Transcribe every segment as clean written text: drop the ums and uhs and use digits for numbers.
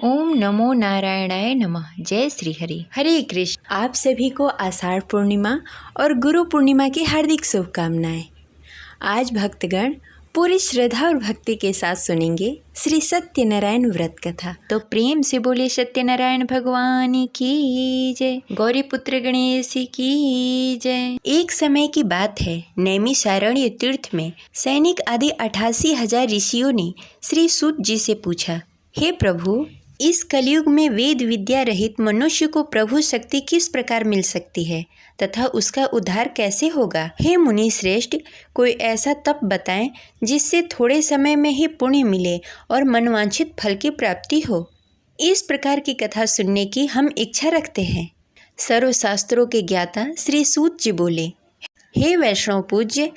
ओम नमो नारायणाय नमः। जय श्री हरि। हरे कृष्ण। आप सभी को आषाढ़ पूर्णिमा और गुरु पूर्णिमा की हार्दिक शुभकामनाएं। आज भक्तगण पूरी श्रद्धा और भक्ति के साथ सुनेंगे श्री सत्यनारायण व्रत कथा। तो प्रेम से बोले सत्यनारायण भगवान की जय, गौरी पुत्र गणेश की जय। एक समय की बात है, नैमिषारण्य तीर्थ में सैनिक आदि 88,000 ऋषियों ने श्री सूत जी से पूछा, हे प्रभु, इस कलयुग में वेद विद्या रहित मनुष्य को प्रभु शक्ति किस प्रकार मिल सकती है तथा उसका उद्धार कैसे होगा। हे मुनि श्रेष्ठ, कोई ऐसा तप बताएं जिससे थोड़े समय में ही पुण्य मिले और मनवांछित फल की प्राप्ति हो। इस प्रकार की कथा सुनने की हम इच्छा रखते हैं। सर्वशास्त्रों के ज्ञाता श्री सूत जी बोले, हे वैष्णव पूज्य,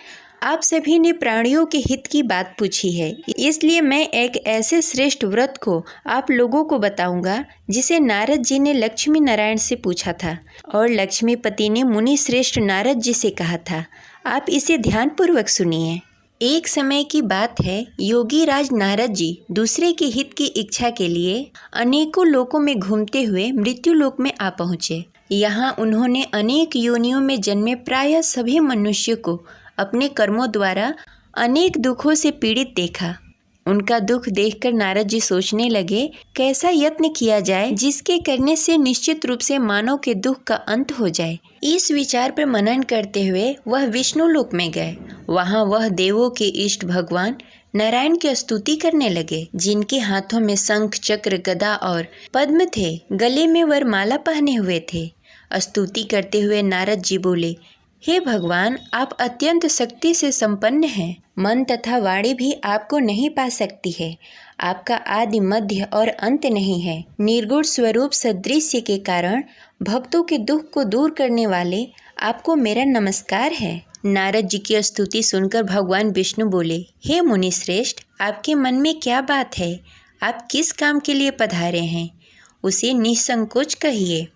आप सभी ने प्राणियों के हित की बात पूछी है, इसलिए मैं एक ऐसे श्रेष्ठ व्रत को आप लोगों को बताऊंगा जिसे नारद जी ने लक्ष्मी नारायण से पूछा था और लक्ष्मीपति ने मुनि श्रेष्ठ नारद जी से कहा था। आप इसे ध्यानपूर्वक सुनिए। एक समय की बात है, योगी राज नारद जी दूसरे के हित की इच्छा के लिए अनेकों लोकों में घूमते हुए मृत्यु लोक में आ पहुँचे। यहाँ उन्होंने अनेक योनियों में जन्मे प्रायः सभी मनुष्य को अपने कर्मों द्वारा अनेक दुखों से पीड़ित देखा। उनका दुख देखकर नारद जी सोचने लगे, कैसा यत्न किया जाए जिसके करने से निश्चित रूप से मानव के दुख का अंत हो जाए। इस विचार पर मनन करते हुए वह विष्णु लोक में गए। वहाँ वह देवों के इष्ट भगवान नारायण की स्तुति करने लगे, जिनके हाथों में शंख चक्र गदा और पद्म थे, गले में वरमाला पहने हुए थे। स्तुति करते हुए नारद जी बोले, हे भगवान, आप अत्यंत शक्ति से संपन्न हैं। मन तथा वाणी भी आपको नहीं पा सकती है। आपका आदि मध्य और अंत नहीं है। निर्गुण स्वरूप सदृश्य के कारण भक्तों के दुख को दूर करने वाले आपको मेरा नमस्कार है। नारद जी की स्तुति सुनकर भगवान विष्णु बोले, हे मुनि श्रेष्ठ, आपके मन में क्या बात है? आप किस काम के लिए पधारे हैं? उसे निसंकोच कहिए।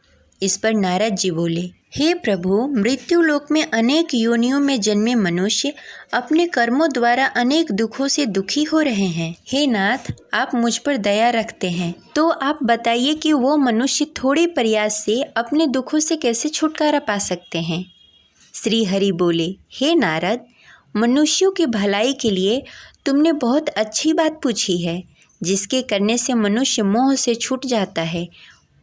इस पर नारद जी बोले, हे प्रभु, मृत्यु लोक में अनेक योनियों में जन्मे मनुष्य अपने कर्मों द्वारा अनेक दुखों से दुखी हो रहे हैं। हे नाथ, आप मुझ पर दया रखते हैं, तो आप बताइए कि वो मनुष्य थोड़े प्रयास से अपने दुखों से कैसे छुटकारा पा सकते हैं। श्री हरि बोले, हे नारद, मनुष्यों की भलाई के लिए तुमने बहुत अच्छी बात पूछी है। जिसके करने से मनुष्य मोह से छूट जाता है,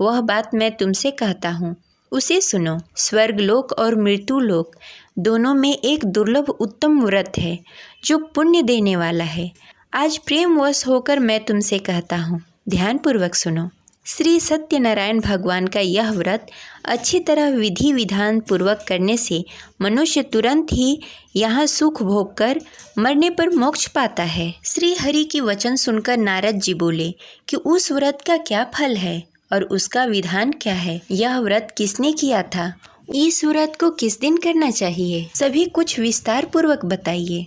वह बात मैं तुमसे कहता हूँ, उसे सुनो। स्वर्गलोक और मृत्युलोक दोनों में एक दुर्लभ उत्तम व्रत है जो पुण्य देने वाला है। आज प्रेमवश होकर मैं तुमसे कहता हूँ, ध्यानपूर्वक सुनो। श्री सत्यनारायण भगवान का यह व्रत अच्छी तरह विधि विधान पूर्वक करने से मनुष्य तुरंत ही यहाँ सुख भोग कर मरने पर मोक्ष पाता है। श्री हरि की वचन सुनकर नारद जी बोले कि उस व्रत का क्या फल है और उसका विधान क्या है? यह व्रत किसने किया था? इस व्रत को किस दिन करना चाहिए? सभी कुछ विस्तार पूर्वक बताइए।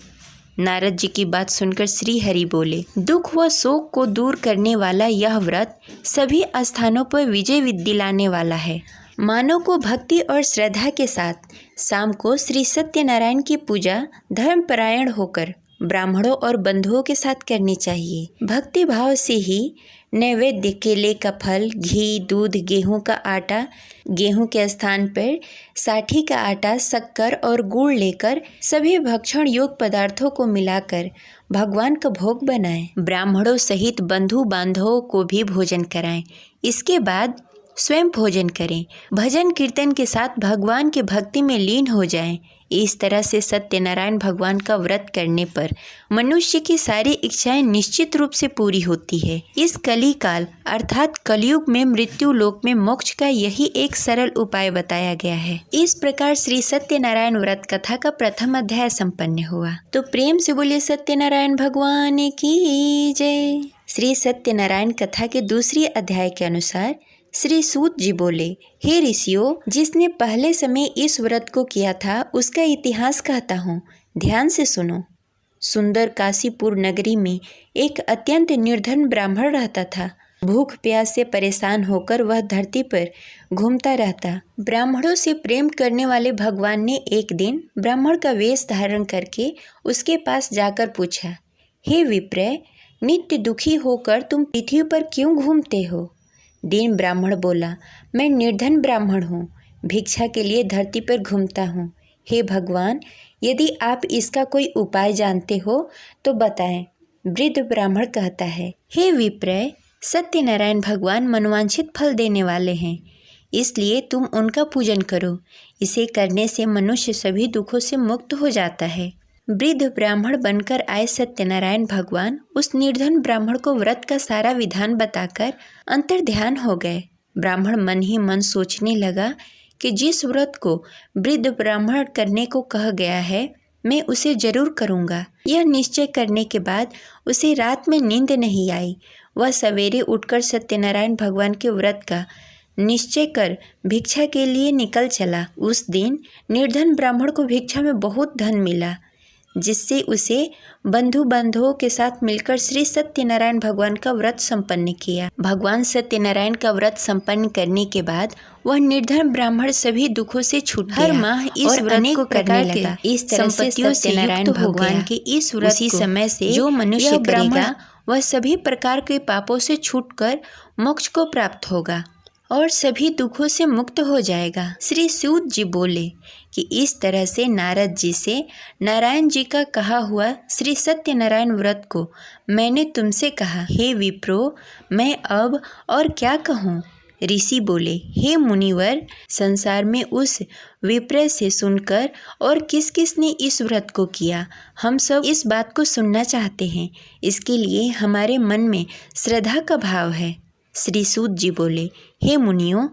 नारद जी की बात सुनकर श्री हरि बोले, दुख व शोक को दूर करने वाला यह व्रत सभी स्थानों पर विजय दिलाने वाला है। मानव को भक्ति और श्रद्धा के साथ शाम को श्री सत्यनारायण की पूजा धर्मपरायण होकर ब्राह्मणों और बंधुओं के साथ करनी चाहिए। भक्ति भाव से ही नैवेद्य, केले का फल, घी, दूध, गेहूं का आटा, गेहूं के स्थान पर साठी का आटा, शक्कर और गुड़ लेकर सभी भक्षण योग्य पदार्थों को मिलाकर भगवान का भोग बनाएं। ब्राह्मणों सहित बंधु बांधवों को भी भोजन कराएं। इसके बाद स्वयं भोजन करें। भजन कीर्तन के साथ भगवान की भक्ति में लीन हो जाएं। इस तरह से सत्यनारायण भगवान का व्रत करने पर मनुष्य की सारी इच्छाएं निश्चित रूप से पूरी होती है। इस कली काल अर्थात कलयुग में मृत्यु लोक में मोक्ष का यही एक सरल उपाय बताया गया है। इस प्रकार श्री सत्यनारायण व्रत कथा का प्रथम अध्याय संपन्न हुआ। तो प्रेम से बोलिए सत्यनारायण भगवान की जय। श्री सत्यनारायण कथा के दूसरी अध्याय के अनुसार श्री सूत जी बोले, हे ऋषियों, जिसने पहले समय इस व्रत को किया था उसका इतिहास कहता हूँ, ध्यान से सुनो। सुंदर काशीपुर नगरी में एक अत्यंत निर्धन ब्राह्मण रहता था। भूख प्यास से परेशान होकर वह धरती पर घूमता रहता। ब्राह्मणों से प्रेम करने वाले भगवान ने एक दिन ब्राह्मण का वेश धारण करके उसके पास जाकर पूछा, हे विप्र, नित्य दुखी होकर तुम पृथ्वी पर क्यों घूमते हो? दीन ब्राह्मण बोला, मैं निर्धन ब्राह्मण हूँ, भिक्षा के लिए धरती पर घूमता हूँ। हे भगवान, यदि आप इसका कोई उपाय जानते हो तो बताएं। वृद्ध ब्राह्मण कहता है, हे विप्रय, सत्यनारायण भगवान मनवांछित फल देने वाले हैं, इसलिए तुम उनका पूजन करो। इसे करने से मनुष्य सभी दुखों से मुक्त हो जाता है। वृद्ध ब्राह्मण बनकर आए सत्यनारायण भगवान उस निर्धन ब्राह्मण को व्रत का सारा विधान बताकर अंतर्ध्यान हो गए। ब्राह्मण मन ही मन सोचने लगा कि जिस व्रत को वृद्ध ब्राह्मण करने को कहा गया है, मैं उसे जरूर करूँगा। यह निश्चय करने के बाद उसे रात में नींद नहीं आई। वह सवेरे उठकर सत्यनारायण भगवान के व्रत का निश्चय कर भिक्षा के लिए निकल चला। उस दिन निर्धन ब्राह्मण को भिक्षा में बहुत धन मिला, जिससे उसे बंधु बांधवों के साथ मिलकर श्री सत्यनारायण भगवान का व्रत संपन्न किया। भगवान सत्यनारायण का व्रत संपन्न करने के बाद वह निर्धन ब्राह्मण सभी दुखों से छूट गया। हर माह इस व्रत को करने लगा। इस तरह से सत्यनारायण भगवान के इस व्रत उसी समय से जो मनुष्य करेगा वह सभी प्रकार के पापों से छूटकर मोक्ष को प्राप्त होगा और सभी दुखों से मुक्त हो जाएगा। श्री सूत जी बोले कि इस तरह से नारद जी से नारायण जी का कहा हुआ श्री सत्यनारायण व्रत को मैंने तुमसे कहा। हे विप्रो, मैं अब और क्या कहूँ? ऋषि बोले, हे मुनिवर, संसार में उस विप्र से सुनकर और किस किस ने इस व्रत को किया, हम सब इस बात को सुनना चाहते हैं। इसके लिए हमारे मन में श्रद्धा का भाव है। श्री सूत जी बोले, हे मुनियों,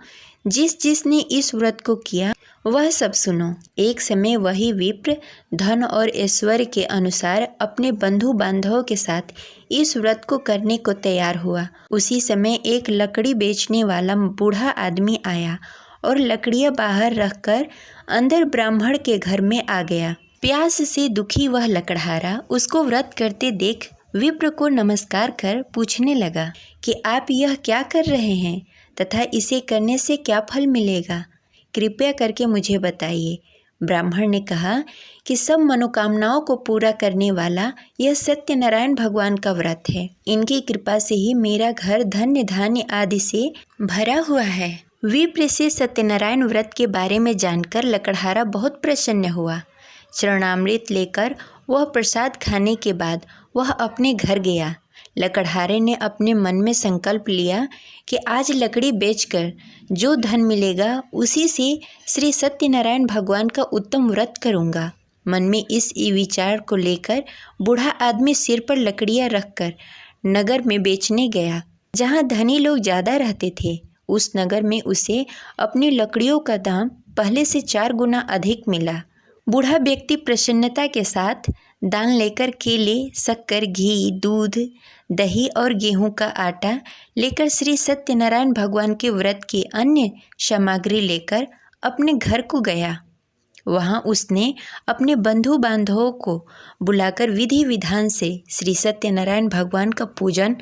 जिसने इस व्रत को किया वह सब सुनो। एक समय वही विप्र धन और ऐश्वर्य के अनुसार अपने बंधु बांधवों के साथ इस व्रत को करने को तैयार हुआ। उसी समय एक लकड़ी बेचने वाला बूढ़ा आदमी आया और लकड़ियां बाहर रखकर अंदर ब्राह्मण के घर में आ गया। प्यास से दुखी वह लकड़हारा उसको व्रत करते देख विप्र को नमस्कार कर पूछने लगा कि आप यह क्या कर रहे हैं तथा इसे करने से क्या फल मिलेगा, कृपया करके मुझे बताइए। ब्राह्मण ने कहा कि सब मनोकामनाओं को पूरा करने वाला यह सत्यनारायण भगवान का व्रत है। इनकी कृपा से ही मेरा घर धन्य धान्य आदि से भरा हुआ है। विप्र से सत्यनारायण व्रत के बारे में जानकर लकड़हारा बहुत प्रसन्न हुआ। चरणामृत लेकर वह प्रसाद खाने के बाद वह अपने घर गया। लकड़हारे ने अपने मन में संकल्प लिया कि आज लकड़ी बेचकर जो धन मिलेगा उसी से श्री सत्यनारायण भगवान का उत्तम व्रत करूँगा। मन में इस विचार को लेकर बूढ़ा आदमी सिर पर लकड़ियाँ रखकर नगर में बेचने गया। जहाँ धनी लोग ज़्यादा रहते थे, उस नगर में उसे अपनी लकड़ियों का दाम पहले से 4 गुना अधिक मिला। बूढ़ा व्यक्ति प्रसन्नता के साथ दान लेकर केले, शक्कर, घी, दूध, दही और गेहूं का आटा लेकर श्री सत्यनारायण भगवान के व्रत की अन्य सामग्री लेकर अपने घर को गया। वहां उसने अपने बंधु बांधवों को बुलाकर विधि विधान से श्री सत्यनारायण भगवान का पूजन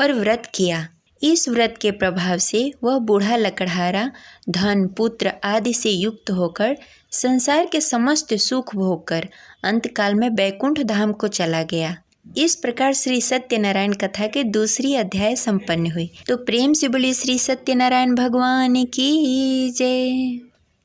और व्रत किया। इस व्रत के प्रभाव से वह बूढ़ा लकड़हारा धन, पुत्र आदि से युक्त होकर संसार के समस्त सुख भोगकर अंतकाल में बैकुंठ धाम को चला गया। इस प्रकार श्री सत्यनारायण कथा के दूसरी अध्याय संपन्न हुई। तो प्रेम से बोली श्री सत्यनारायण भगवान की जय।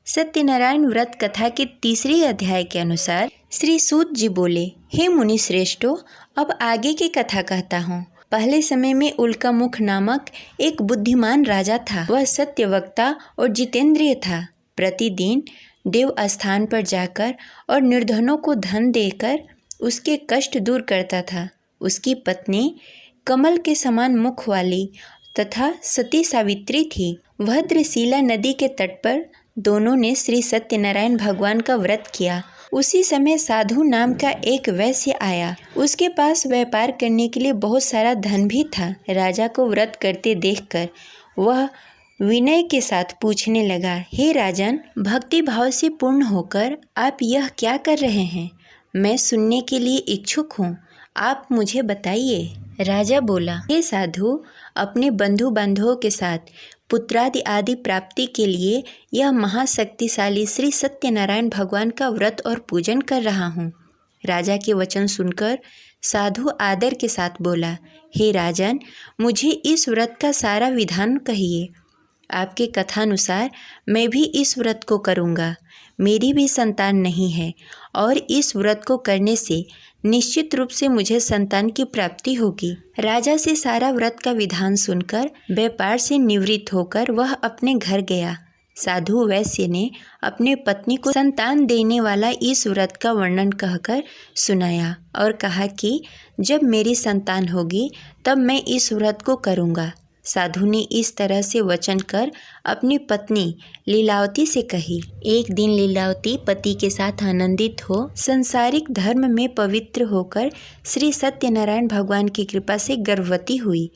सत्यनारायण व्रत कथा के तीसरी अध्याय के अनुसार श्री सूत जी बोले, हे मुनि श्रेष्ठो, अब आगे की कथा कहता हूँ। पहले समय में उल्कामुख नामक एक बुद्धिमान राजा था। वह सत्यवक्ता और जितेंद्रिय था। प्रतिदिन देव स्थान पर जाकर और निर्धनों को धन देकर उसके कष्ट दूर करता था। उसकी पत्नी कमल के समान मुख वाली तथा सती सावित्री थी। भद्रशिला नदी के तट पर दोनों ने श्री सत्यनारायण भगवान का व्रत किया। उसी समय साधु नाम का एक वैश्य आया। उसके पास व्यापार करने के लिए बहुत सारा धन भी था। राजा को व्रत करते देखकर वह विनय के साथ पूछने लगा, हे राजन, भक्ति भाव से पूर्ण होकर आप यह क्या कर रहे हैं? मैं सुनने के लिए इच्छुक हूँ, आप मुझे बताइए। राजा बोला, हे साधु, अपने बंधु बांधवों के साथ पुत्रादि आदि प्राप्ति के लिए यह महाशक्तिशाली श्री सत्यनारायण भगवान का व्रत और पूजन कर रहा हूँ। राजा के वचन सुनकर साधु आदर के साथ बोला, हे राजन, मुझे इस व्रत का सारा विधान कहिए। आपके कथानुसार मैं भी इस व्रत को करूँगा। मेरी भी संतान नहीं है और इस व्रत को करने से निश्चित रूप से मुझे संतान की प्राप्ति होगी। राजा से सारा व्रत का विधान सुनकर व्यापार से निवृत्त होकर वह अपने घर गया। साधु वैश्य ने अपने पत्नी को संतान देने वाला इस व्रत का वर्णन कहकर सुनाया और कहा कि जब मेरी संतान होगी तब मैं इस व्रत को करूँगा। साधु ने इस तरह से वचन कर अपनी पत्नी लीलावती से कही। एक दिन लीलावती पति के साथ आनंदित हो संसारिक धर्म में पवित्र होकर श्री सत्यनारायण भगवान की कृपा से गर्भवती हुई।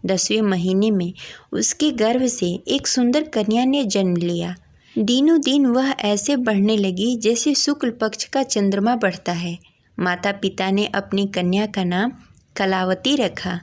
10वें महीने में उसके गर्भ से एक सुंदर कन्या ने जन्म लिया। दिनों दिन वह ऐसे बढ़ने लगी जैसे शुक्ल पक्ष का चंद्रमा बढ़ता है। माता पिता ने अपनी कन्या का नाम कलावती रखा।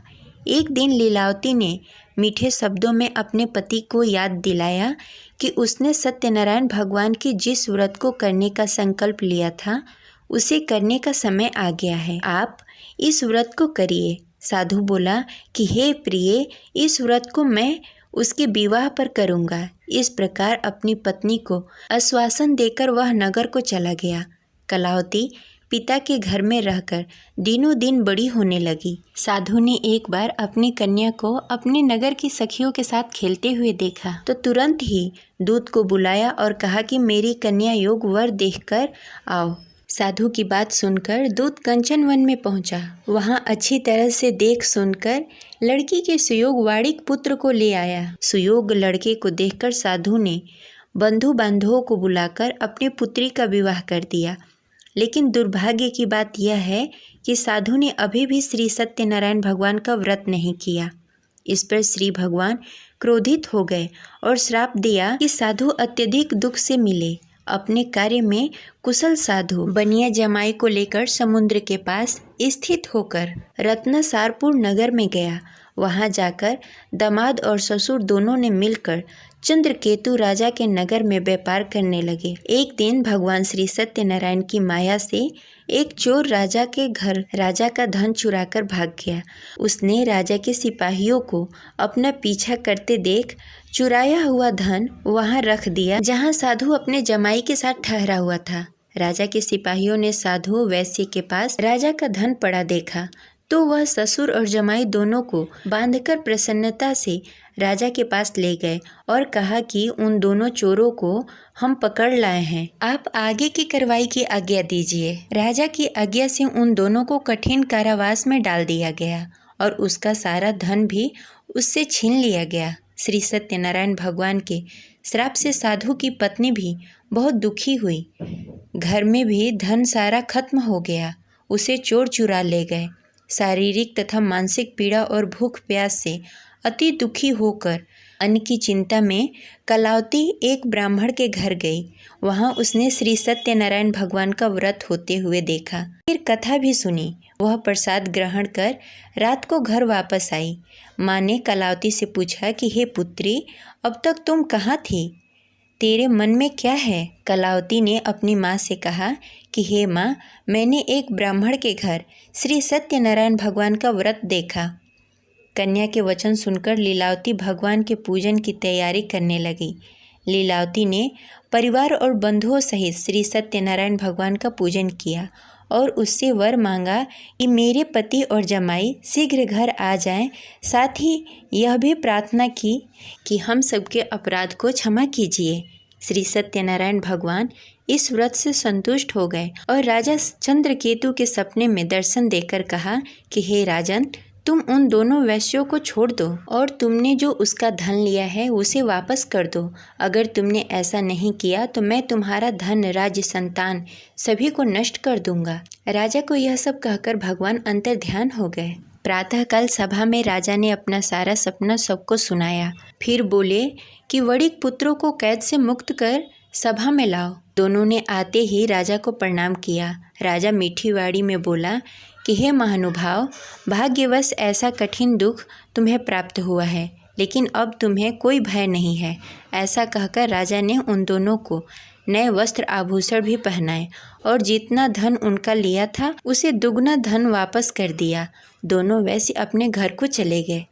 एक दिन लीलावती ने मीठे शब्दों में अपने पति को याद दिलाया कि उसने सत्यनारायण भगवान की जिस व्रत को करने का संकल्प लिया था उसे करने का समय आ गया है। आप इस व्रत को करिए। साधु बोला कि हे प्रिय, इस व्रत को मैं उसके विवाह पर करूँगा। इस प्रकार अपनी पत्नी को आश्वासन देकर वह नगर को चला गया। कलावती पिता के घर में रहकर दिनों दिन बड़ी होने लगी। साधु ने एक बार अपनी कन्या को अपने नगर की सखियों के साथ खेलते हुए देखा तो तुरंत ही दूत को बुलाया और कहा कि मेरी कन्या योग वर देखकर आओ। साधु की बात सुनकर दूत कंचन वन में पहुंचा। वहां अच्छी तरह से देख सुनकर लड़की के सुयोग वाड़िक पुत्र को ले आया। सुयोग लड़के को देखकर साधु ने बंधु बांधवों को बुलाकर अपनी पुत्री का विवाह कर दिया। लेकिन दुर्भाग्य की बात यह है कि साधु ने अभी भी श्री सत्यनारायण भगवान का व्रत नहीं किया। इस पर श्री भगवान क्रोधित हो गए और श्राप दिया कि साधु अत्यधिक दुख से मिले। अपने कार्य में कुशल साधु बनिया जमाई को लेकर समुद्र के पास स्थित होकर रत्नसारपुर नगर में गया। वहां जाकर दामाद और ससुर दोनों ने मिलकर चंद्रकेतु राजा के नगर में व्यापार करने लगे। एक दिन भगवान श्री सत्यनारायण की माया से एक चोर राजा के घर राजा का धन चुराकर भाग गया। उसने राजा के सिपाहियों को अपना पीछा करते देख चुराया हुआ धन वहां रख दिया जहां साधु अपने जमाई के साथ ठहरा हुआ था। राजा के सिपाहियों ने साधु वैश्य के पास राजा का धन पड़ा देखा तो वह ससुर और जमाई दोनों को बांधकर प्रसन्नता से राजा के पास ले गए और कहा कि उन दोनों चोरों को हम पकड़ लाए हैं, आप आगे की कार्रवाई की आज्ञा दीजिए। राजा की आज्ञा से उन दोनों को कठिन कारावास में डाल दिया गया और उसका सारा धन भी उससे छीन लिया गया। श्री सत्यनारायण भगवान के श्राप से साधु की पत्नी भी बहुत दुखी हुई। घर में भी धन सारा खत्म हो गया। उसे चोर चुरा ले गए। शारीरिक तथा मानसिक पीड़ा और भूख प्यास से अति दुखी होकर अन्न की चिंता में कलावती एक ब्राह्मण के घर गई। वहां उसने श्री सत्यनारायण भगवान का व्रत होते हुए देखा। फिर कथा भी सुनी। वह प्रसाद ग्रहण कर रात को घर वापस आई। माँ ने कलावती से पूछा कि हे पुत्री, अब तक तुम कहाँ थी? तेरे मन में क्या है? कलावती ने अपनी माँ से कहा कि हे माँ, मैंने एक ब्राह्मण के घर श्री सत्यनारायण भगवान का व्रत देखा। कन्या के वचन सुनकर लीलावती भगवान के पूजन की तैयारी करने लगी। लीलावती ने परिवार और बंधुओं सहित श्री सत्यनारायण भगवान का पूजन किया और उससे वर मांगा कि मेरे पति और जमाई शीघ्र घर आ जाएं। साथ ही यह भी प्रार्थना की कि हम सबके अपराध को क्षमा कीजिए। श्री सत्यनारायण भगवान इस व्रत से संतुष्ट हो गए और राजा चंद्रकेतु के सपने में दर्शन देकर कहा कि हे राजन, तुम उन दोनों वैश्यों को छोड़ दो और तुमने जो उसका धन लिया है उसे वापस कर दो। अगर तुमने ऐसा नहीं किया तो मैं तुम्हारा धन, राज्य, संतान सभी को नष्ट कर दूंगा। राजा को यह सब कहकर भगवान अंतर्ध्यान हो गए। प्रातःकाल सभा में राजा ने अपना सारा सपना सबको सुनाया। फिर बोले कि वड़िक पुत्रों को कैद से मुक्त कर सभा में लाओ। दोनों ने आते ही राजा को प्रणाम किया। राजा मीठी वाणी में बोला कि हे महानुभाव, भाग्यवश ऐसा कठिन दुख तुम्हें प्राप्त हुआ है। लेकिन अब तुम्हें कोई भय नहीं है। ऐसा कहकर राजा ने उन दोनों को नए वस्त्र आभूषण भी पहनाए और जितना धन उनका लिया था उसे दुगना धन वापस कर दिया। दोनों वैसे अपने घर को चले गए।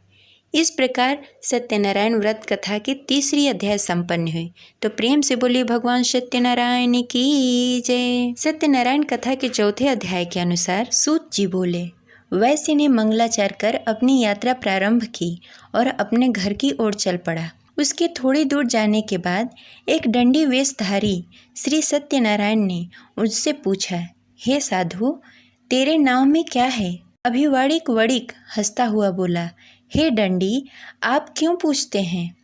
इस प्रकार सत्यनारायण व्रत कथा की तीसरी अध्याय संपन्न हुई। तो प्रेम से बोलिए भगवान सत्यनारायण की जय। सत्यनारायण कथा के चौथे अध्याय के अनुसार सूत जी बोले, वैश्य ने मंगलाचार कर अपनी यात्रा प्रारंभ की और अपने घर की ओर चल पड़ा। उसके थोड़ी दूर जाने के बाद एक दंडी वेशधारी श्री सत्यनारायण ने उससे पूछा, हे साधु, तेरे नाव में क्या है? अभिवाड़िक वड़िक हंसता हुआ बोला, हे दंडी, आप क्यों पूछते हैं?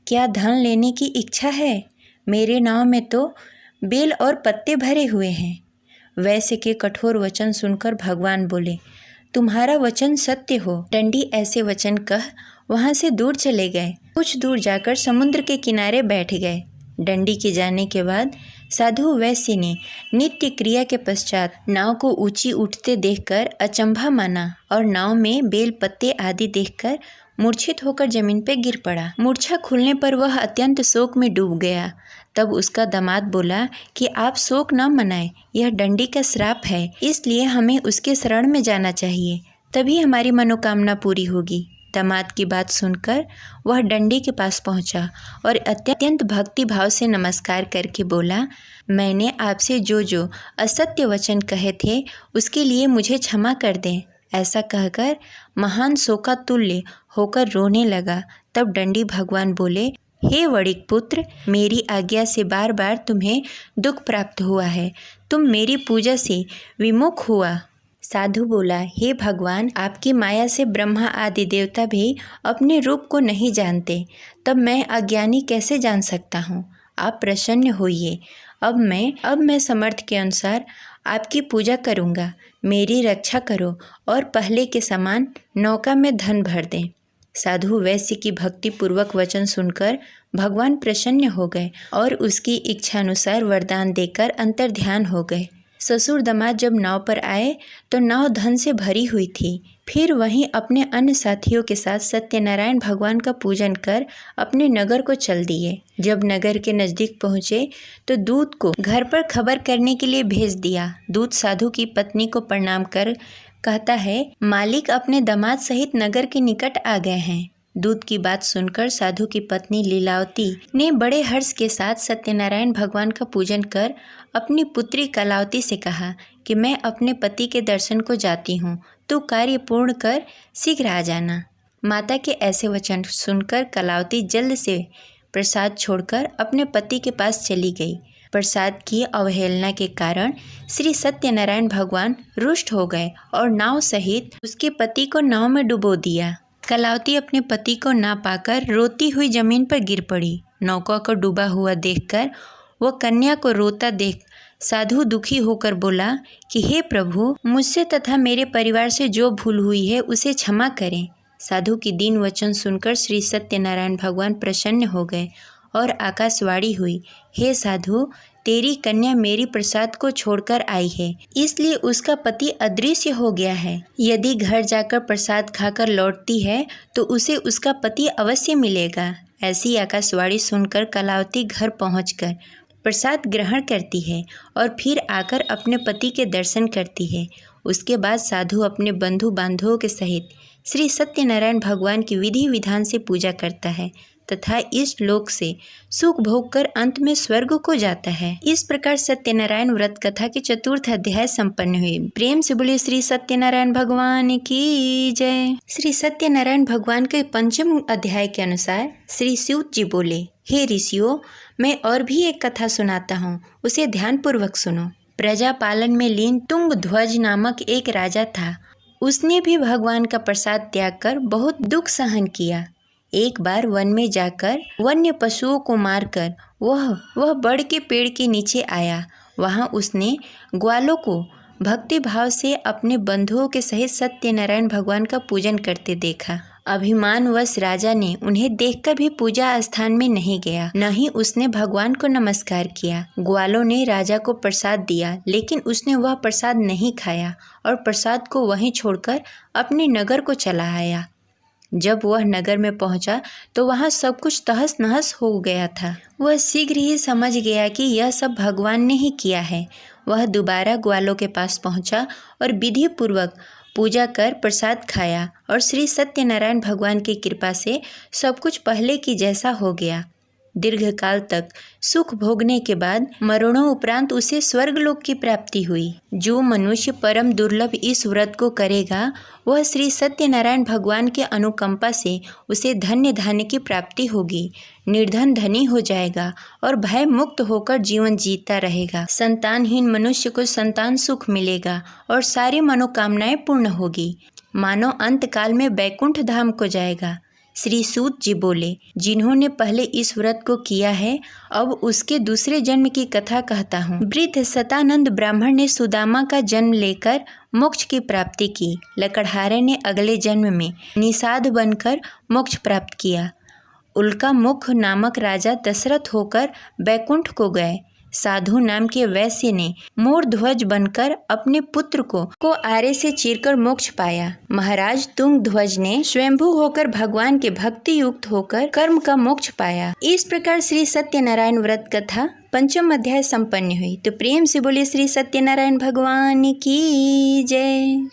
क्या धन लेने की इच्छा है? मेरे नाव में तो बेल और पत्ते भरे हुए हैं। वैश्य के कठोर वचन सुनकर भगवान बोले, तुम्हारा वचन सत्य हो। दंडी ऐसे वचन कह वहाँ से दूर चले गए। कुछ दूर जाकर समुद्र के किनारे बैठ गए। दंडी के जाने के बाद साधु वैश्य ने नित्य क्रिया के पश्चात नाव को ऊंची उठते देखकर अचंभा माना और नाव में बेल पत्ते आदि देखकर मूर्छित होकर जमीन पर गिर पड़ा। मूर्छा खुलने पर वह अत्यंत शोक में डूब गया। तब उसका दामाद बोला कि आप शोक न मनाएं, यह दंडी का श्राप है, इसलिए हमें उसके शरण में जाना चाहिए, तभी हमारी मनोकामना पूरी होगी। दामाद की बात सुनकर वह दंडी के पास पहुंचा और अत्यंत भक्ति भाव से नमस्कार करके बोला, मैंने आपसे जो असत्य वचन कहे थे उसके लिए मुझे क्षमा कर दें। ऐसा कहकर महान शोकातुल्य होकर रोने लगा। तब दंडी भगवान बोले, हे वड़िक पुत्र, मेरी आज्ञा से बार बार तुम्हें दुख प्राप्त हुआ है, तुम मेरी पूजा से विमुख हुआ। साधु बोला, हे भगवान, आपकी माया से ब्रह्मा आदि देवता भी अपने रूप को नहीं जानते, तब मैं अज्ञानी कैसे जान सकता हूँ? आप प्रसन्न होइए। अब मैं समर्थ के अनुसार आपकी पूजा करूँगा। मेरी रक्षा करो और पहले के समान नौका में धन भर दें। साधु वैश्य की भक्ति पूर्वक वचन सुनकर भगवान प्रसन्न हो गए और उसकी इच्छानुसार वरदान देकर अंतर्ध्यान हो गए। ससुर दामाद जब नाव पर आए तो नाव धन से भरी हुई थी। फिर वहीं अपने अन्य साथियों के साथ सत्यनारायण भगवान का पूजन कर अपने नगर को चल दिए। जब नगर के नज़दीक पहुँचे तो दूत को घर पर खबर करने के लिए भेज दिया। दूत साधु की पत्नी को प्रणाम कर कहता है, मालिक अपने दामाद सहित नगर के निकट आ गए हैं। दूत की बात सुनकर साधु की पत्नी लीलावती ने बड़े हर्ष के साथ सत्यनारायण भगवान का पूजन कर अपनी पुत्री कलावती से कहा कि मैं अपने पति के दर्शन को जाती हूँ, तू कार्य पूर्ण कर शीघ्र आ जाना। माता के ऐसे वचन सुनकर कलावती जल्द से प्रसाद छोड़कर अपने पति के पास चली गई। प्रसाद की अवहेलना के कारण श्री सत्यनारायण भगवान रुष्ट हो गए और नाव सहित उसके पति को नाव में डुबो दिया। कलावती अपने पति को ना पाकर रोती हुई जमीन पर गिर पड़ी। नौका को डूबा हुआ देखकर वह कन्या को रोता देख साधु दुखी होकर बोला कि हे प्रभु, मुझसे तथा मेरे परिवार से जो भूल हुई है उसे क्षमा करें। साधु की दीन वचन सुनकर श्री सत्यनारायण भगवान प्रसन्न हो गए और आकाशवाणी हुई, हे साधु, तेरी कन्या मेरी प्रसाद को छोड़कर आई है, इसलिए उसका पति अदृश्य हो गया है। यदि घर जाकर प्रसाद खाकर लौटती है तो उसे उसका पति अवश्य मिलेगा। ऐसी आकाशवाणी सुनकर कलावती घर पहुंचकर प्रसाद ग्रहण करती है और फिर आकर अपने पति के दर्शन करती है। उसके बाद साधु अपने बंधु बांधवों के सहित श्री सत्यनारायण भगवान की विधि विधान से पूजा करता है तथा इस लोक से सुख भोग कर अंत में स्वर्ग को जाता है। इस प्रकार सत्यनारायण व्रत कथा की चतुर्थ अध्याय संपन्न हुई। प्रेम से बोलिए श्री सत्यनारायण भगवान की जय। श्री सत्यनारायण भगवान के पंचम अध्याय के अनुसार श्री सूत जी बोले, हे ऋषियों, मैं और भी एक कथा सुनाता हूँ, उसे ध्यान पूर्वक सुनो। प्रजा पालन में लीन तुंग ध्वज नामक एक राजा था। उसने भी भगवान का प्रसाद त्याग कर बहुत दुख सहन किया। एक बार वन में जाकर वन्य पशुओं को मारकर वह बड़ के पेड़ के नीचे आया। वहाँ उसने ग्वालों को भक्ति भाव से अपने बंधुओं के सहित सत्यनारायण भगवान का पूजन करते देखा। अभिमानवश राजा ने उन्हें देखकर भी पूजा स्थान में नहीं गया, न ही उसने भगवान को नमस्कार किया। ग्वालों ने राजा को प्रसाद दिया, लेकिन उसने वह प्रसाद नहीं खाया और प्रसाद को वहीं छोड़कर अपने नगर को चला आया। जब वह नगर में पहुंचा तो वहां सब कुछ तहस नहस हो गया था। वह शीघ्र ही समझ गया कि यह सब भगवान ने ही किया है। वह दोबारा ग्वालों के पास पहुंचा और विधि पूर्वक पूजा कर प्रसाद खाया और श्री सत्यनारायण भगवान की कृपा से सब कुछ पहले की जैसा हो गया। दीर्घकाल तक सुख भोगने के बाद मरणों उपरांत उसे स्वर्गलोक की प्राप्ति हुई। जो मनुष्य परम दुर्लभ इस व्रत को करेगा वह श्री सत्यनारायण भगवान के अनुकंपा से उसे धन्य धान्य की प्राप्ति होगी, निर्धन धनी हो जाएगा और भय मुक्त होकर जीवन जीता रहेगा। संतानहीन मनुष्य को संतान सुख मिलेगा और सारी मनोकामनाएं पूर्ण होगी। मानो अंत काल में बैकुंठ धाम को जाएगा। श्री सूत जी बोले, जिन्होंने पहले इस व्रत को किया है अब उसके दूसरे जन्म की कथा कहता हूँ। वृद्ध सतानंद ब्राह्मण ने सुदामा का जन्म लेकर मोक्ष की प्राप्ति की। लकड़हारे ने अगले जन्म में निषाद बनकर मोक्ष प्राप्त किया। उल्का मुख नामक राजा दशरथ होकर बैकुंठ को गए। साधु नाम के वैश्य ने मोर ध्वज बनकर अपने पुत्र को आरे से चीरकर मोक्ष पाया। महाराज तुंग ध्वज ने स्वयंभू होकर भगवान के भक्ति युक्त होकर कर्म का मोक्ष पाया। इस प्रकार श्री सत्यनारायण व्रत कथा 5वां अध्याय संपन्न हुई। तो प्रेम से बोले श्री सत्यनारायण भगवान की जय।